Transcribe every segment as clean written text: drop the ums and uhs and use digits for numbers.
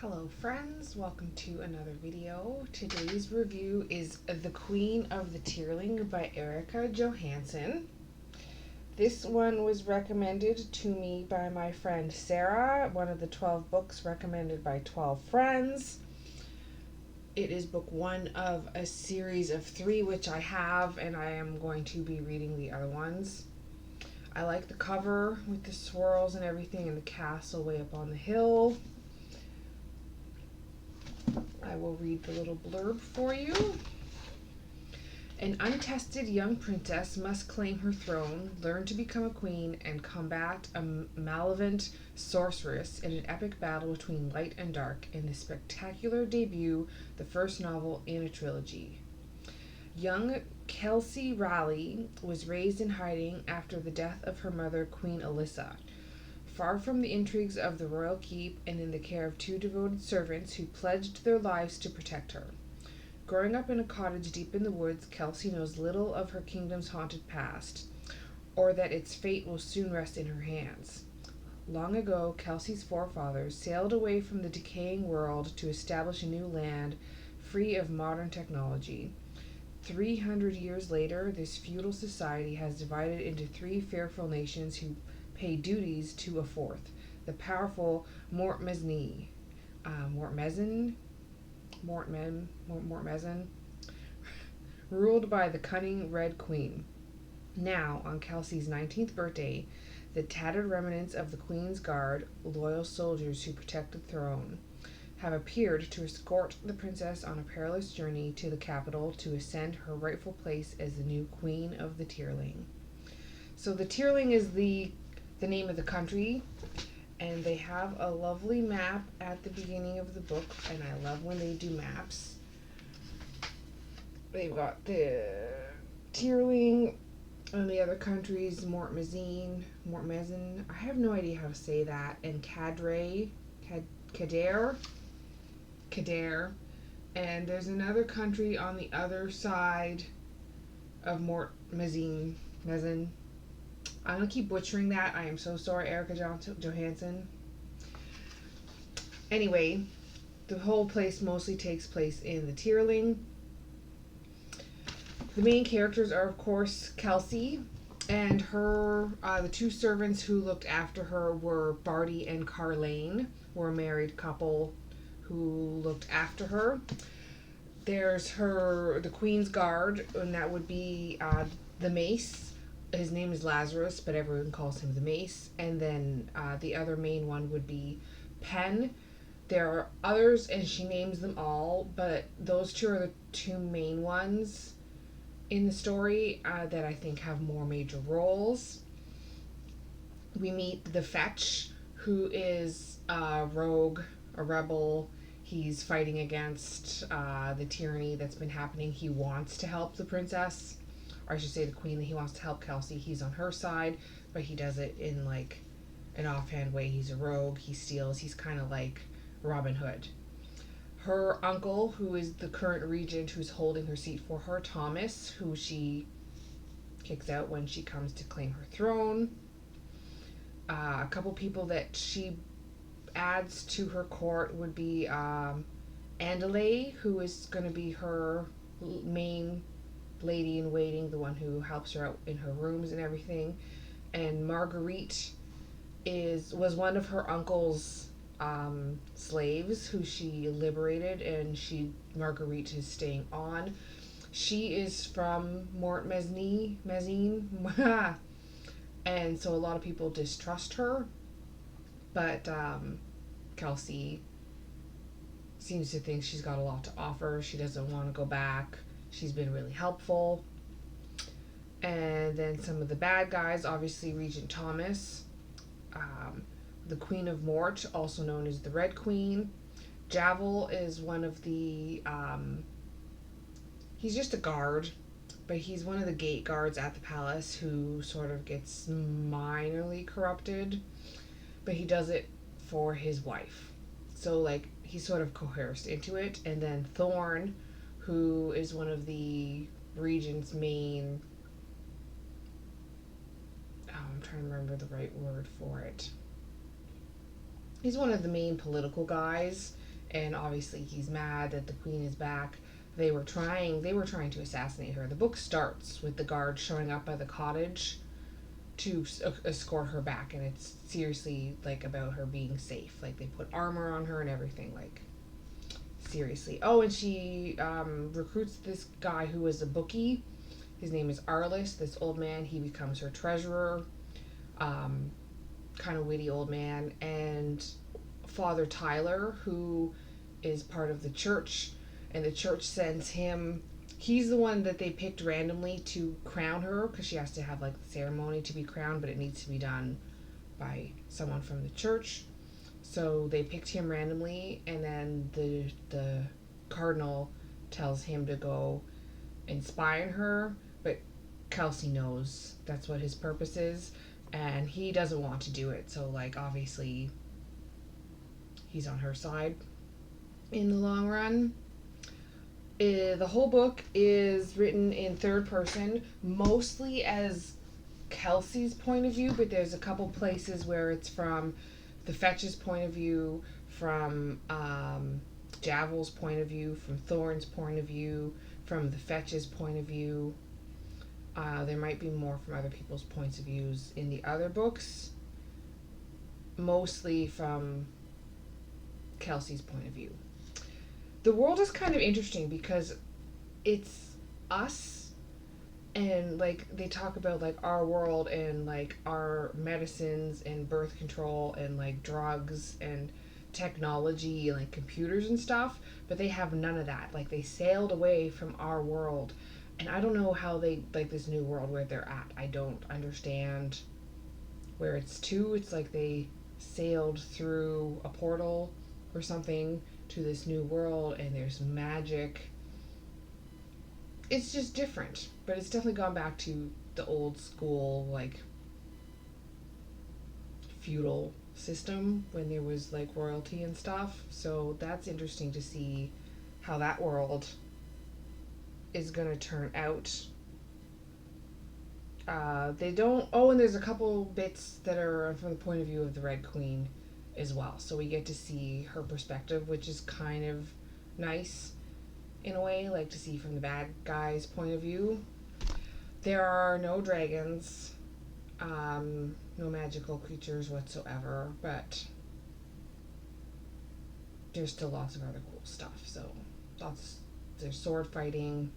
Hello friends, welcome to another video. Today's review is The Queen of the Tearling by Erica Johansson. This one was recommended to me by my friend Sarah, one of the 12 books recommended by 12 friends. It is book one of a series of 3 which I have, and I am going to be reading the other ones. I like the cover with the swirls and everything and the castle way up on the hill. I will read the little blurb for you. An untested young princess must claim her throne, learn to become a queen, and combat a malevolent sorceress in an epic battle between light and dark in the spectacular debut, the first novel in a trilogy. Young Kelsey Raleigh was raised in hiding after the death of her mother, Queen Alyssa. Far from the intrigues of the royal keep and in the care of 2 devoted servants who pledged their lives to protect her. Growing up in a cottage deep in the woods, Kelsey knows little of her kingdom's haunted past, or that its fate will soon rest in her hands. Long ago, Kelsey's forefathers sailed away from the decaying world to establish a new land free of modern technology. 300 years later, this feudal society has divided into 3 fearful nations who pay duties to a fourth, the powerful Mortmezin, ruled by the cunning Red Queen. Now, on Kelsey's 19th birthday, the tattered remnants of the Queen's Guard, loyal soldiers who protect the throne, have appeared to escort the princess on a perilous journey to the capital to ascend her rightful place as the new Queen of the Tearling. So the Tearling is the name of the country, and they have a lovely map at the beginning of the book, and I love when they do maps. They've got the Tearling and the other countries, Mortmezin, I have no idea how to say that, and Kadair, and there's another country on the other side of Mortmezin. I'm going to keep butchering that. I am so sorry, Erica Johansson. Anyway, the whole place mostly takes place in the Tearling. The main characters are, of course, Kelsey and her. The 2 servants who looked after her were Barty and Carlane, were a married couple who looked after her. There's the Queen's Guard, and that would be the Mace. His name is Lazarus, but everyone calls him the Mace. And then the other main one would be Penn. There are others, and she names them all, but those 2 are the 2 main ones in the story that I think have more major roles. We meet the Fetch, who is a rogue, a rebel. He's fighting against the tyranny that's been happening. He wants to help the princess, or I should say the queen. He wants to help Kelsey. He's on her side, but he does it in like an offhand way. He's a rogue. He steals. He's kind of like Robin Hood. Her uncle, who is the current regent, who's holding her seat for her, Thomas, who she kicks out when she comes to claim her throne. A couple people that she adds to her court would be Andalay, who is going to be her main lady in waiting, the one who helps her out in her rooms and everything. And Marguerite was one of her uncle's slaves who she liberated, and Marguerite is staying on. She is from Mortmezin, and so a lot of people distrust her, but Kelsey seems to think she's got a lot to offer. She doesn't want to go back. She's been really helpful. And then some of the bad guys, obviously Regent Thomas, the Queen of Mort, also known as the Red Queen. Javel is one of the, he's just a guard, but he's one of the gate guards at the palace who sort of gets minorly corrupted, but he does it for his wife. So, like, he's sort of coerced into it. And then Thorn, who is one of the regent's main, I'm trying to remember the right word for it. He's one of the main political guys, and obviously he's mad that the queen is back. They were trying to assassinate her. The book starts with the guards showing up by the cottage to escort her back, and it's seriously like about her being safe. Like they put armor on her and everything. Like seriously. Oh, and she recruits this guy who is a bookie. His name is Arliss. This old man. He becomes her treasurer. Um, Kind of witty old man, and Father Tyler, who is part of the church, and the church sends him. He's the one that they picked randomly to crown her because she has to have like the ceremony to be crowned, but it needs to be done by someone from the church. So they picked him randomly, and then the cardinal tells him to go and spy on her, but Kelsey knows that's what his purpose is, and he doesn't want to do it. So like obviously he's on her side in the long run. The whole book is written in third person, mostly as Kelsey's point of view, but there's a couple places where it's from the Fetch's point of view, from Javel's point of view, from Thorne's point of view, from the Fetch's point of view. There might be more from other people's points of views in the other books, mostly from Kelsey's point of view. The world is kind of interesting because it's us, and like they talk about like our world and like our medicines and birth control and like drugs and technology and like computers and stuff, but they have none of that. Like they sailed away from our world, and I don't know how they like this new world where they're at. I don't understand where it's to. It's like they sailed through a portal or something to this new world, and there's magic. It's just different, but it's definitely gone back to the old school like feudal system when there was like royalty and stuff. So that's interesting to see how that world is going to turn out. They don't. Oh, and there's a couple bits that are from the point of view of the Red Queen as well. So we get to see her perspective, which is kind of nice in a way, like to see from the bad guy's point of view. There are no dragons, no magical creatures whatsoever, but there's still lots of other cool stuff. So there's sword fighting.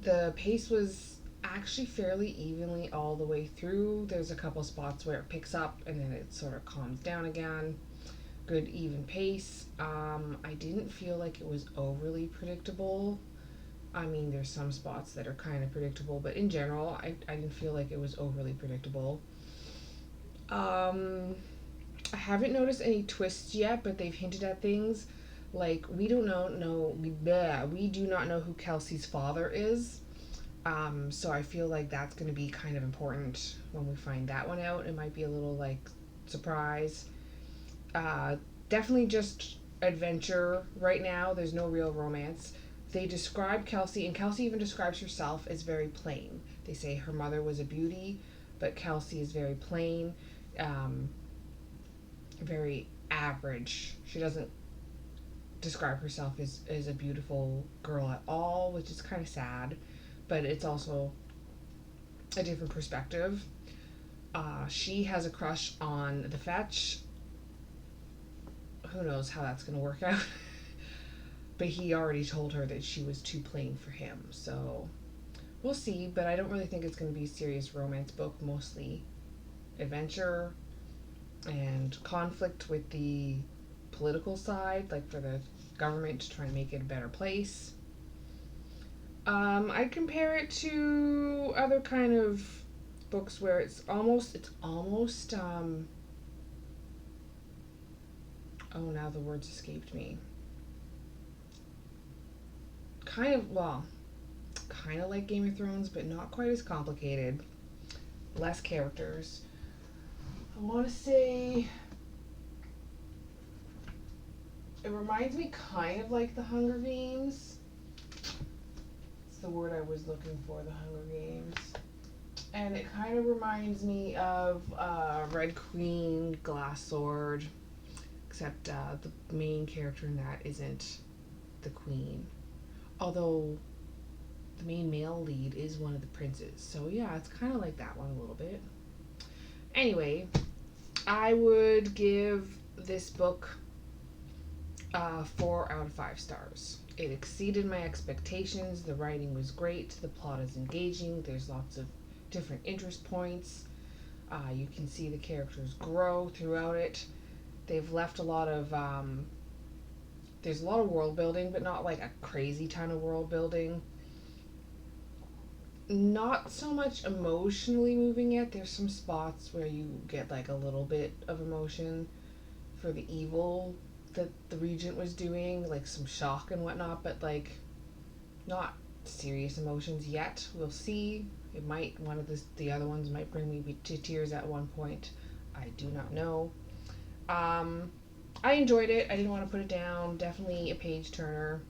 The pace was actually fairly evenly all the way through. There's a couple spots where it picks up and then it sort of calms down again. Good even pace. I didn't feel like it was overly predictable. I mean, there's some spots that are kind of predictable, but in general, I didn't feel like it was overly predictable. I haven't noticed any twists yet, but they've hinted at things. Like we don't know we do not know who Kelsey's father is. So I feel like that's going to be kind of important when we find that one out. It might be a little like surprise. Definitely just adventure right now. There's no real romance. They describe Kelsey, and Kelsey even describes herself as very plain. They say her mother was a beauty, but Kelsey is very plain, very average. She doesn't describe herself as a beautiful girl at all, which is kind of sad, but it's also a different perspective. She has a crush on the Fetch. Who knows how that's going to work out. But he already told her that she was too plain for him, so we'll see. But I don't really think it's going to be a serious romance book, mostly adventure and conflict with the political side, like for the government to try and make it a better place. I'd compare it to other kind of books where it's almost oh, now the words escaped me. Kind of like Game of Thrones, but not quite as complicated. Less characters. I want to say it reminds me kind of like the Hunger Games. It's the word I was looking for, the Hunger Games. And it kind of reminds me of Red Queen, Glass Sword. except the main character in that isn't the queen. Although the main male lead is one of the princes. So yeah, it's kind of like that one a little bit. Anyway, I would give this book 4 out of 5 stars. It exceeded my expectations. The writing was great. The plot is engaging. There's lots of different interest points. You can see the characters grow throughout it. They've left a lot of there's a lot of world building, but not like a crazy ton of world building. Not so much emotionally moving yet. There's some spots where you get like a little bit of emotion for the evil that the regent was doing, like some shock and whatnot, but like not serious emotions yet. We'll see. It might, one of the other ones might bring me to tears at one point. I do not know. I enjoyed it. I didn't want to put it down. Definitely a page turner.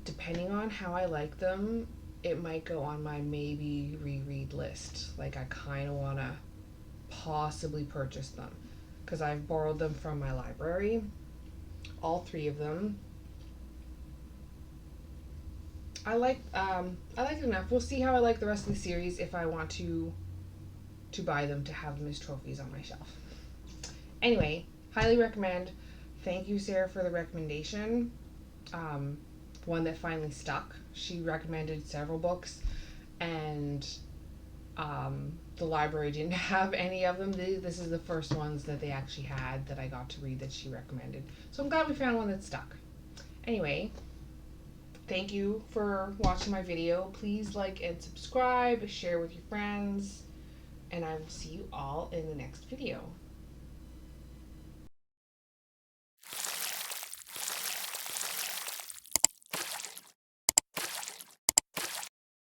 Depending on how I like them, it might go on my maybe reread list. Like I kind of want to possibly purchase them because I've borrowed them from my library. All 3 of them. I like it enough. We'll see how I like the rest of the series if I want to buy them to have them as trophies on my shelf. Anyway, highly recommend. Thank you, Sarah, for the recommendation. One that finally stuck. She recommended several books, and the library didn't have any of them. This is the first ones that they actually had that I got to read that she recommended. So I'm glad we found one that stuck. Anyway, thank you for watching my video. Please like and subscribe, share with your friends, and I will see you all in the next video.